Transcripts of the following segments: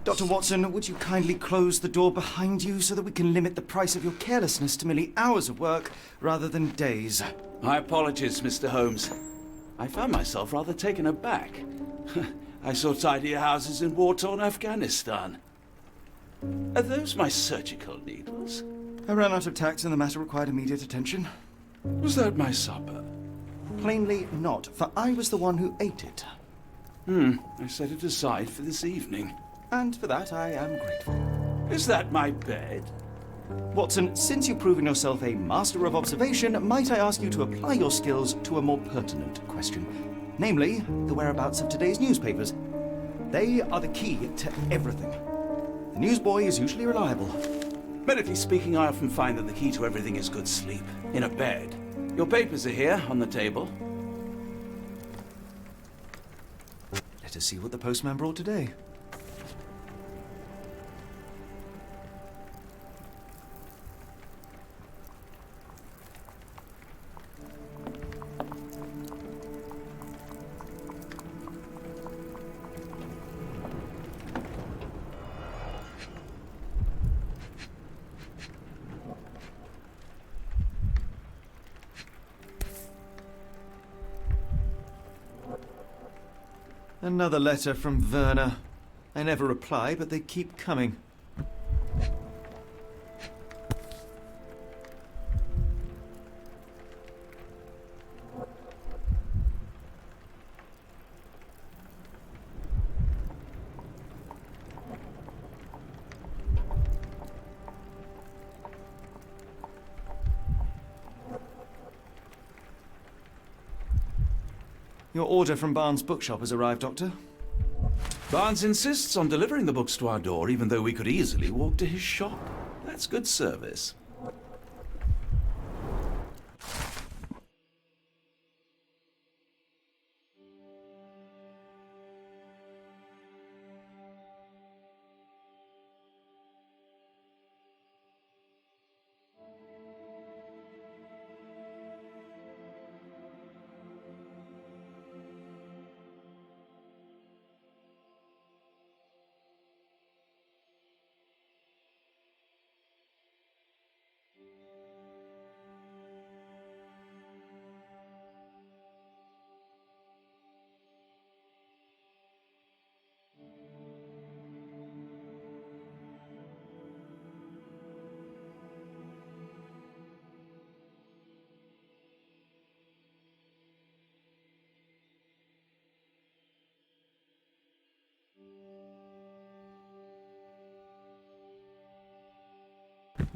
Dr. Watson, would you kindly close the door behind you so that we can limit the price of your carelessness to merely hours of work rather than days? My apologies, Mr. Holmes. I found myself rather taken aback. I saw tidier houses in war-torn Afghanistan. Are those my surgical needles? I ran out of tacts and the matter required immediate attention. Was that my supper? Plainly not, for I was the one who ate it. I set it aside for this evening. And for that I am grateful. Is that my bed? Watson, since you've proven yourself a master of observation, might I ask you to apply your skills to a more pertinent question? Namely, the whereabouts of today's newspapers. They are the key to everything. The newsboy is usually reliable. Medically speaking, I often find that the key to everything is good sleep. In a bed. Your papers are here, on the table. Let us see what the postman brought today. Another letter from Werner. I never reply, but they keep coming. Your order from Barnes' bookshop has arrived, Doctor. Barnes insists on delivering the books to our door, even though we could easily walk to his shop. That's good service.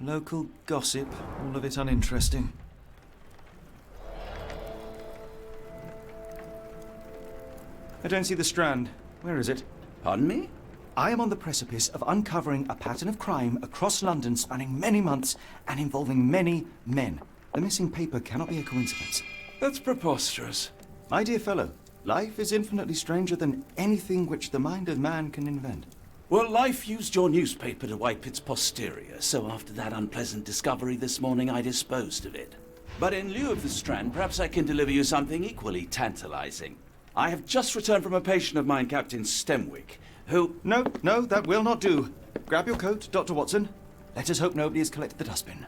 Local gossip, all of it uninteresting. I don't see the Strand. Where is it? Pardon me? I am on the precipice of uncovering a pattern of crime across London spanning many months and involving many men. The missing paper cannot be a coincidence. That's preposterous. My dear fellow, life is infinitely stranger than anything which the mind of man can invent. Well, life used your newspaper to wipe its posterior, so after that unpleasant discovery this morning, I disposed of it. But in lieu of the Strand, perhaps I can deliver you something equally tantalizing. I have just returned from a patient of mine, Captain Stemwick, who... No, that will not do. Grab your coat, Dr. Watson. Let us hope nobody has collected the dustbin.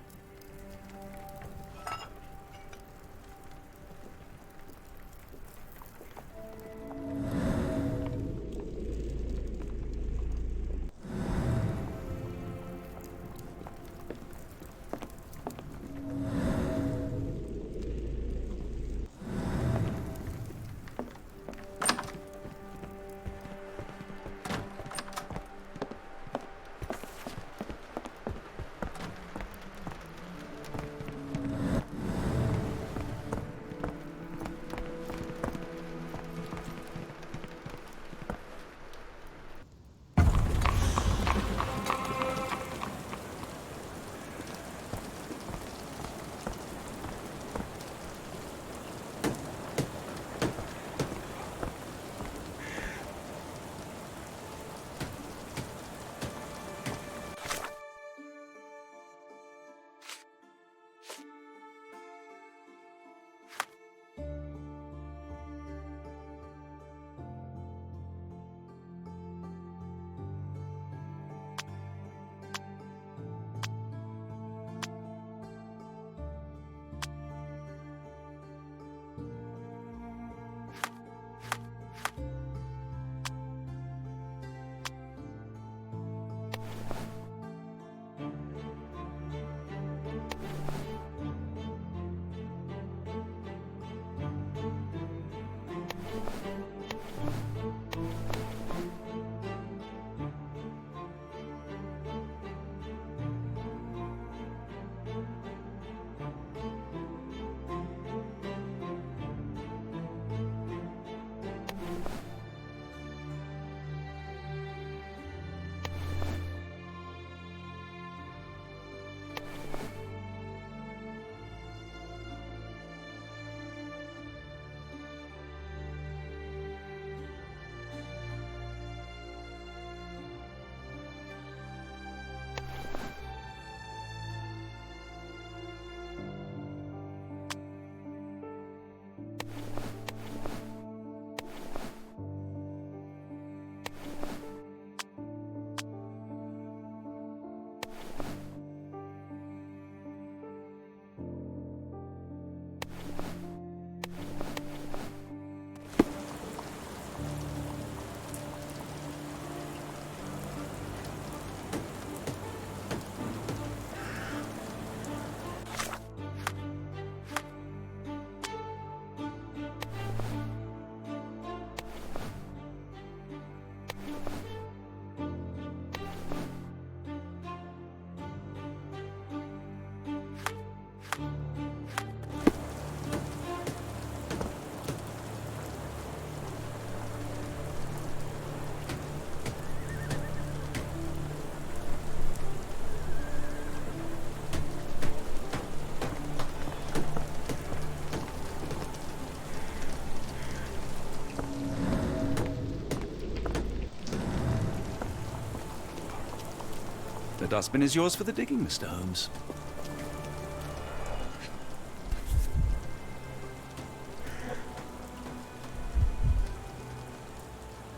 The dustbin is yours for the digging, Mr. Holmes.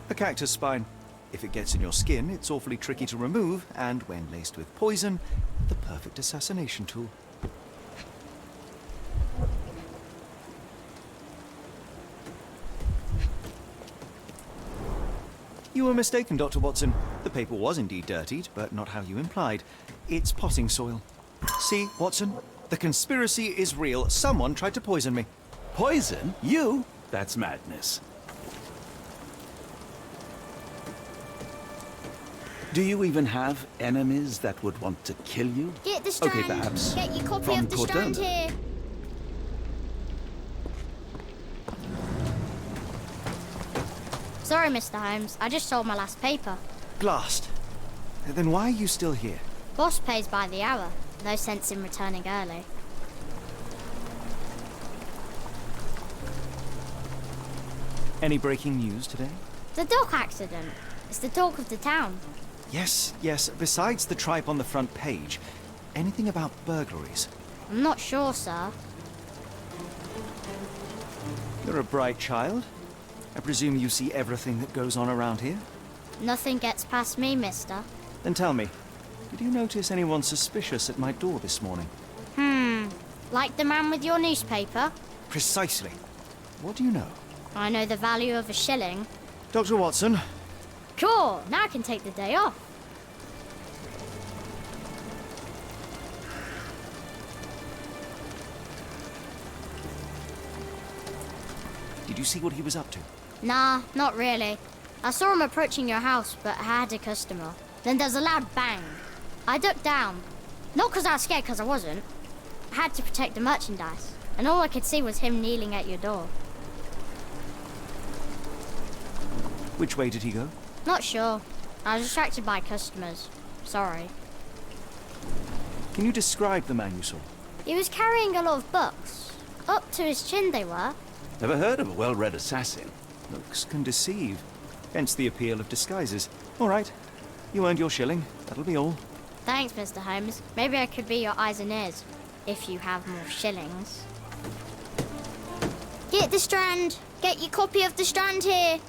A cactus spine. If it gets in your skin, it's awfully tricky to remove, and when laced with poison, the perfect assassination tool. You were mistaken, Dr. Watson. The paper was indeed dirtied, but not how you implied. It's potting soil. See, Watson? The conspiracy is real. Someone tried to poison me. Poison? You? That's madness. Do you even have enemies that would want to kill you? Get the strand. Okay, perhaps. Get your copy from of the strand Torne. here. Sorry, Mr. Holmes. I just sold my last paper. Blast. Then why are you still here? Boss pays by the hour. No sense in returning early. Any breaking news today? The dock accident. It's the talk of the town. Yes, yes. Besides the tripe on the front page, anything about burglaries? I'm not sure, sir. You're a bright child. I presume you see everything that goes on around here? Nothing gets past me, mister. Then tell me, did you notice anyone suspicious at my door this morning? Like the man with your newspaper? Precisely. What do you know? I know the value of a shilling. Dr. Watson, Cool, now I can take the day off. did you see what he was up to? Nah, not really. I saw him approaching your house, but I had a customer. Then there's a loud bang. I ducked down. Not because I was scared, because I wasn't. I had to protect the merchandise, and all I could see was him kneeling at your door. Which way did he go? Not sure. I was distracted by customers. Sorry. Can you describe the man you saw? He was carrying a lot of books. Up to his chin they were. Never heard of a well-read assassin. Looks can deceive. Hence the appeal of disguises. All right. You earned your shilling. That'll be all. Thanks, Mr. Holmes. Maybe I could be your eyes and ears, if you have more shillings. Get the strand. Get your copy of the strand here.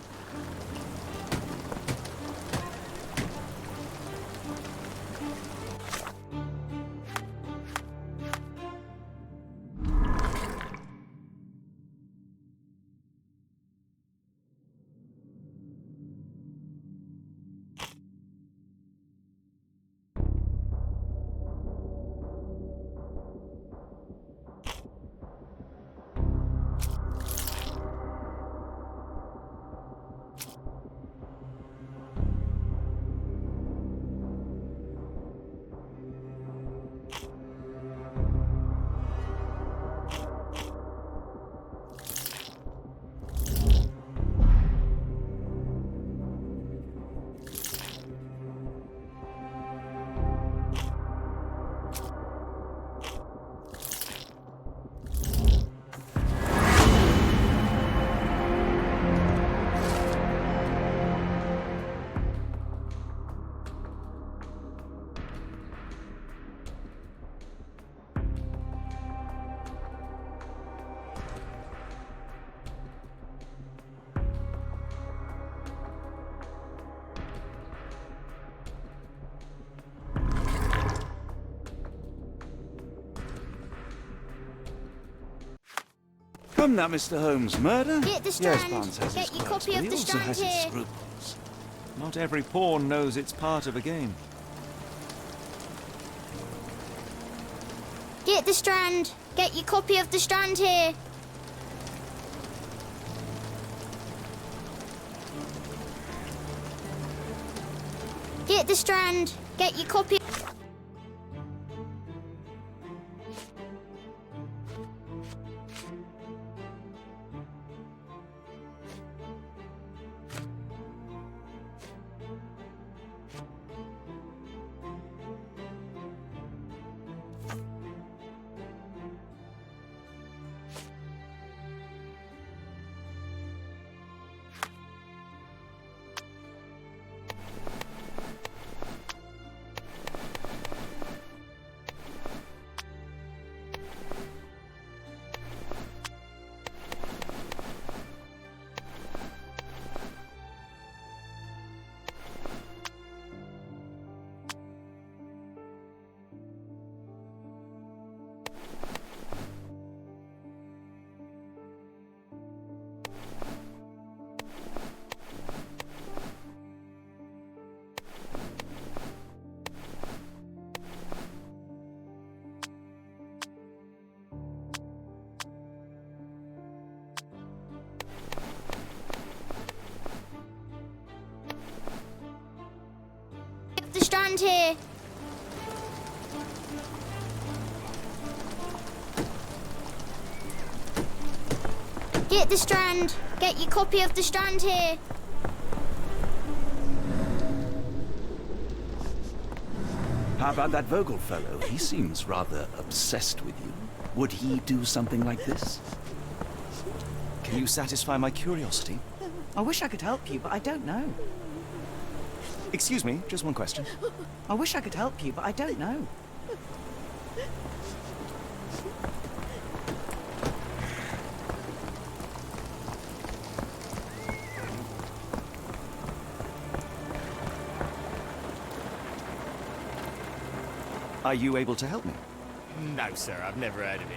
Come now, Mr. Holmes. Murder? Get the Yes, strand. Barnes has his Get your quirks, copy but of he the also strand has his here. scruples. Not every pawn knows it's part of a game. Get the strand. Get your copy of the strand here. Get the strand. Get your copy. Get the Strand. Get your copy of the Strand here. How about that Vogel fellow? He seems rather obsessed with you. Would he do something like this? Can you satisfy my curiosity? I wish I could help you, but I don't know. Excuse me, just one question. I wish I could help you, but I don't know. Are you able to help me? No, sir, I've never heard of it.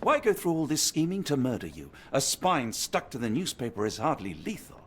Why go through all this scheming to murder you? A spine stuck to the newspaper is hardly lethal.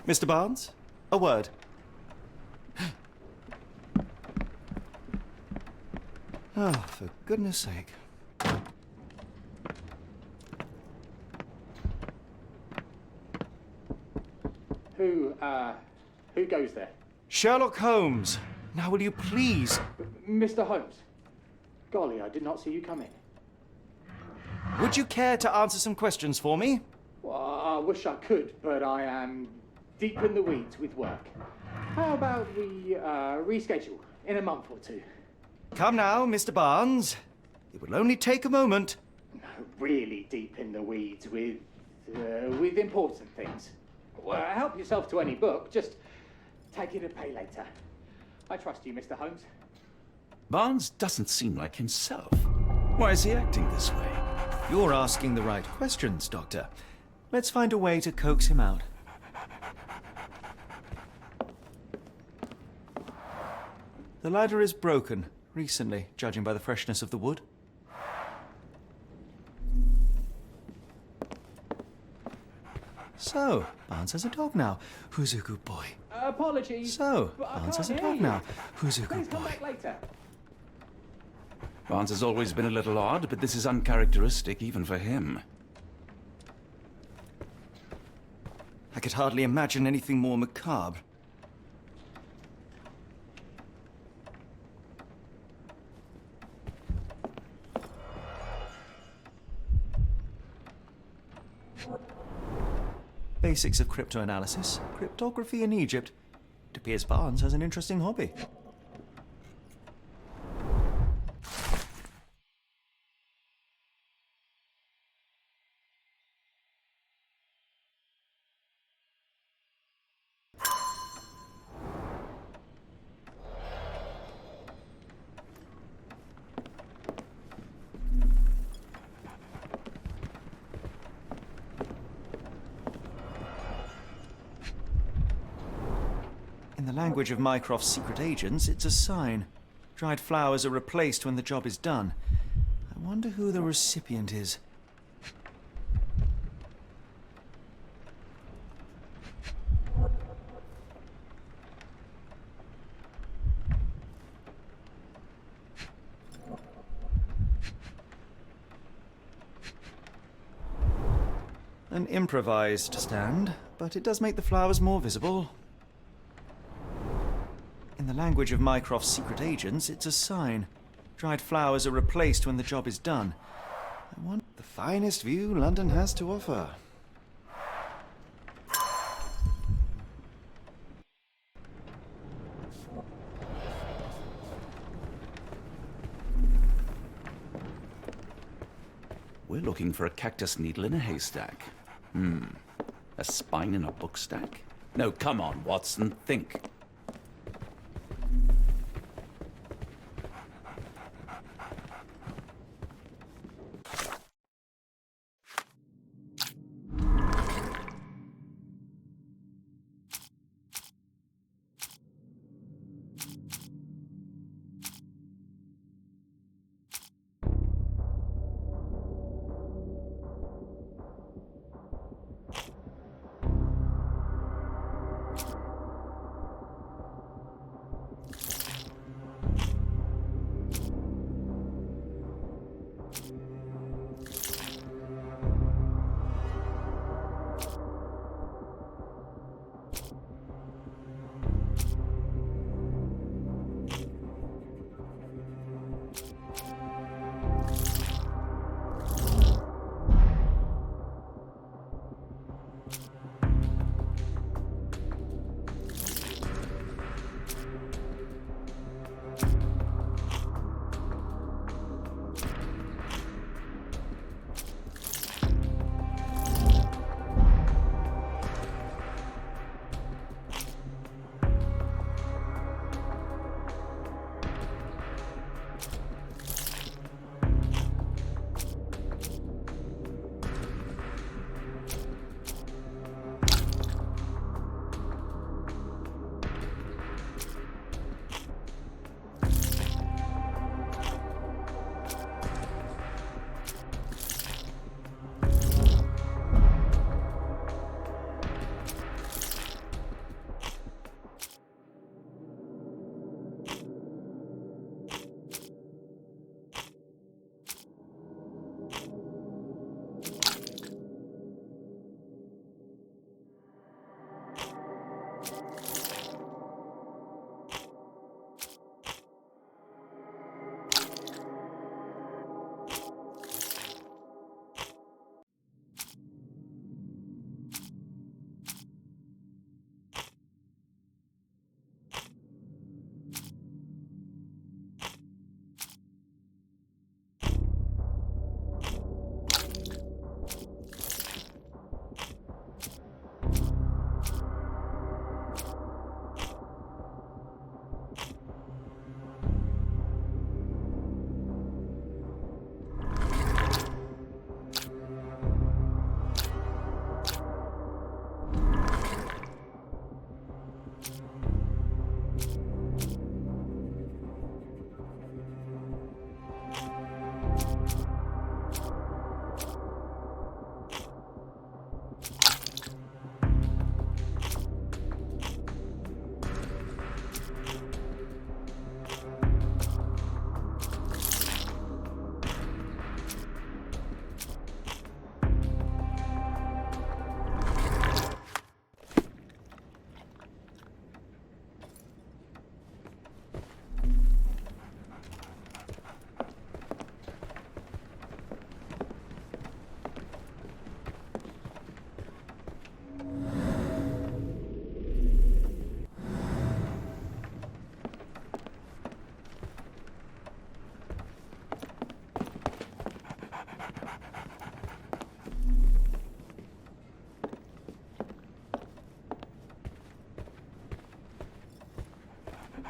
Mr. Barnes, a word. Oh, for goodness sake. Who goes there? Sherlock Holmes. Now will you please... Mr. Holmes. Golly, I did not see you come in. Would you care to answer some questions for me? Well, I wish I could, but I am deep in the weeds with work. How about we reschedule in a month or two? Come now, Mr. Barnes. It will only take a moment. Really deep in the weeds with important things. Well, help yourself to any book. Just take it and pay later. I trust you, Mr. Holmes. Barnes doesn't seem like himself. Why is he acting this way? You're asking the right questions, Doctor. Let's find a way to coax him out. The ladder is broken, recently, judging by the freshness of the wood. So, Barnes has a dog now. Who's a good boy? Apologies. So, but I Barnes has a can't dog hear now. you. Who's a Please good come boy? back later. Barnes has always been a little odd, but this is uncharacteristic even for him. I could hardly imagine anything more macabre. Basics of cryptoanalysis, cryptography in Egypt. It appears Barnes has an interesting hobby. In the language of Mycroft's secret agents, it's a sign. Dried flowers are replaced when the job is done. I wonder who the recipient is. An improvised stand, but it does make the flowers more visible. In the language of Mycroft's secret agents, it's a sign. Dried flowers are replaced when the job is done. I want the finest view London has to offer. We're looking for a cactus needle in a haystack. A spine in a book stack? No, come on, Watson, think.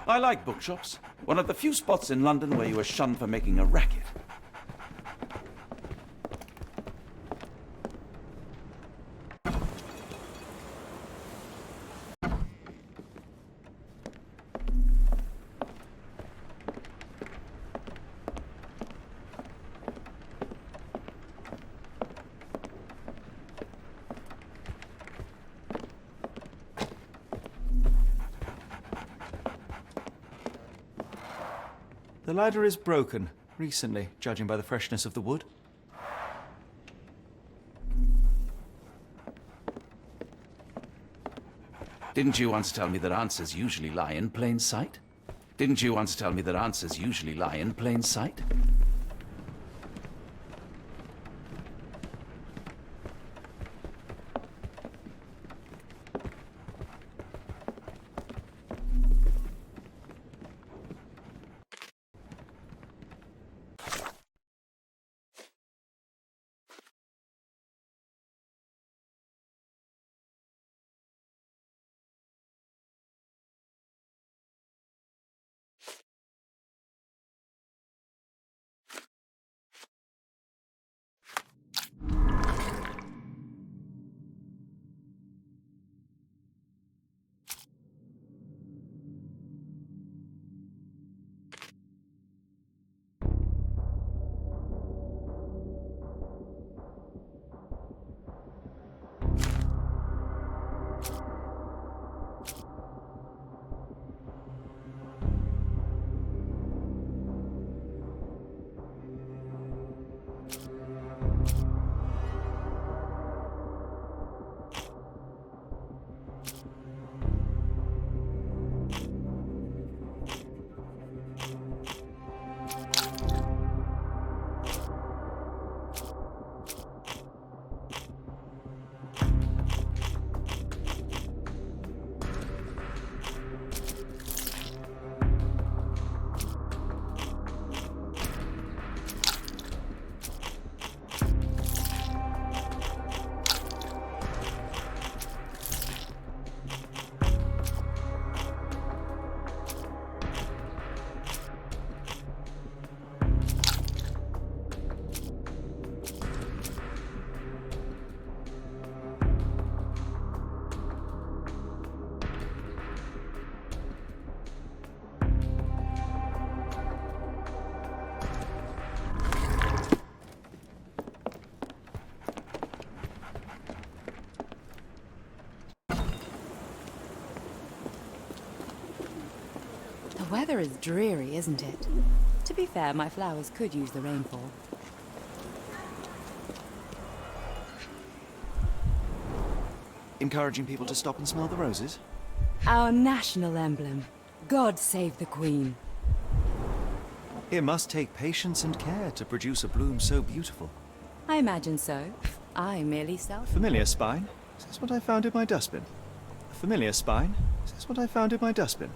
I like bookshops. One of the few spots in London where you are shunned for making a racket. The ladder is broken, recently, judging by the freshness of the wood. Didn't you once tell me that answers usually lie in plain sight? Didn't you once tell me that answers usually lie in plain sight? The weather is dreary, isn't it? To be fair, my flowers could use the rainfall. Encouraging people to stop and smell the roses? Our national emblem. God save the Queen. It must take patience and care to produce a bloom so beautiful. I imagine so. I merely sell. Familiar spine? Is this what I found in my dustbin? A familiar spine? Is this what I found in my dustbin?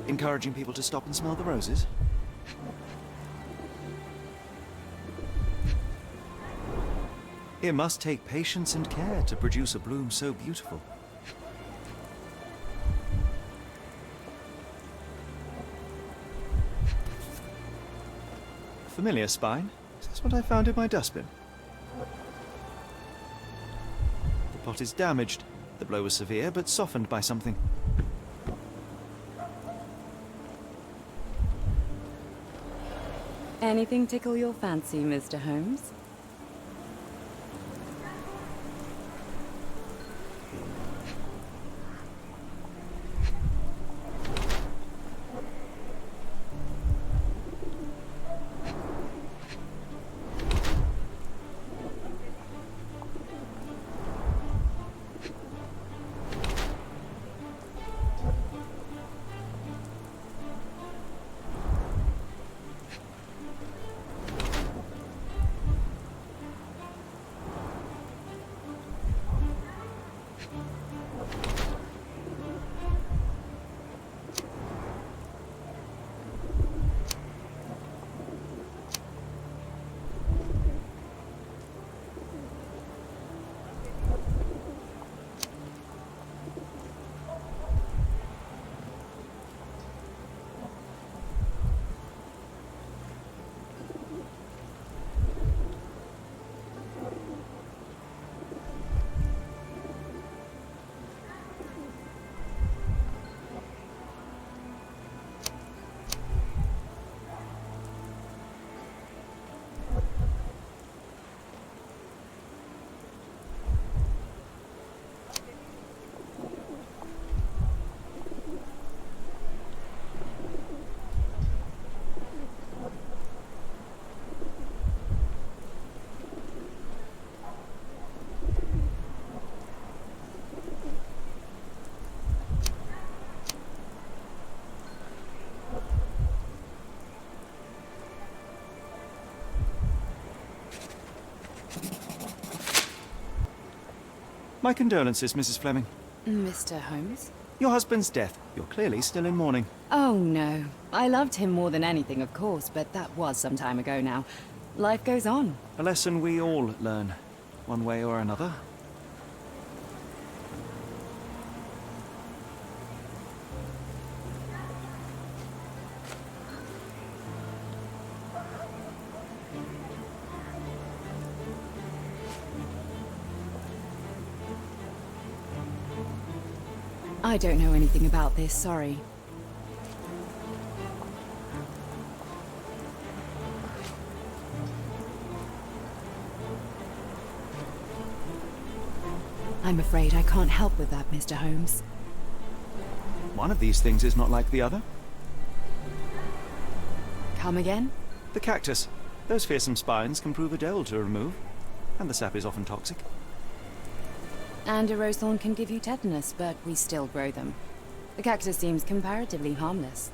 Encouraging people to stop and smell the roses? It must take patience and care to produce a bloom so beautiful. A familiar spine? Is this what I found in my dustbin? The pot is damaged. The blow was severe, but softened by something. Anything tickle your fancy, Mr. Holmes? My condolences, Mrs. Fleming. Mr. Holmes? Your husband's death. You're clearly still in mourning. Oh, no. I loved him more than anything, of course, but that was some time ago now. Life goes on. A lesson we all learn, one way or another. I don't know anything about this, sorry. I'm afraid I can't help with that, Mr. Holmes. One of these things is not like the other. Come again? The cactus. Those fearsome spines can prove a dole to remove, and the sap is often toxic. And a rose thorn can give you tetanus, but we still grow them. The cactus seems comparatively harmless,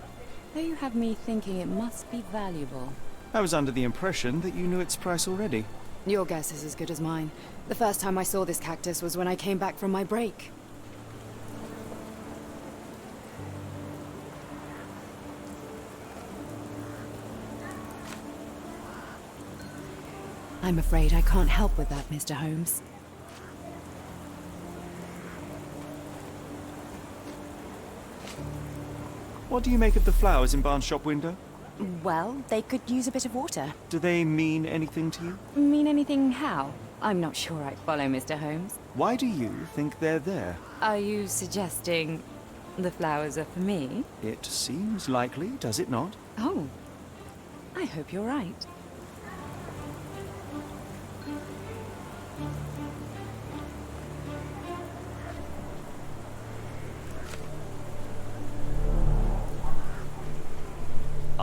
though you have me thinking it must be valuable. I was under the impression that you knew its price already. Your guess is as good as mine. The first time I saw this cactus was when I came back from my break. I'm afraid I can't help with that, Mr. Holmes. What do you make of the flowers in Barnes' shop window? Well, they could use a bit of water. Do they mean anything to you? Mean anything how? I'm not sure I follow, Mr. Holmes. Why do you think they're there? Are you suggesting the flowers are for me? It seems likely, does it not? Oh, I hope you're right.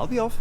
I'll be off.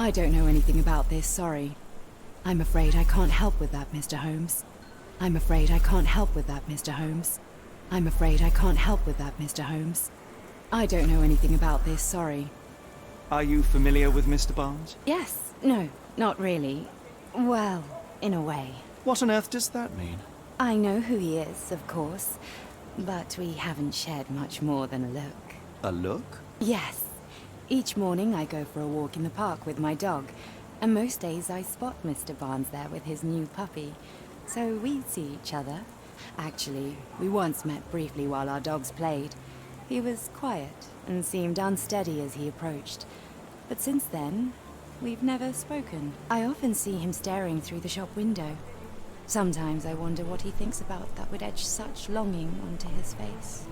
I don't know anything about this, sorry. I'm afraid I can't help with that, Mr. Holmes. I'm afraid I can't help with that, Mr. Holmes. I'm afraid I can't help with that, Mr. Holmes. I don't know anything about this, sorry. Are you familiar with Mr. Barnes? Yes, no, not really. Well, in a way. What on earth does that mean? I know who he is, of course, but we haven't shared much more than a look. A look? Yes. Each morning I go for a walk in the park with my dog, and most days I spot Mr. Barnes there with his new puppy, so we see each other. Actually, we once met briefly while our dogs played. He was quiet and seemed unsteady as he approached, but since then, we've never spoken. I often see him staring through the shop window. Sometimes I wonder what he thinks about that would etch such longing onto his face.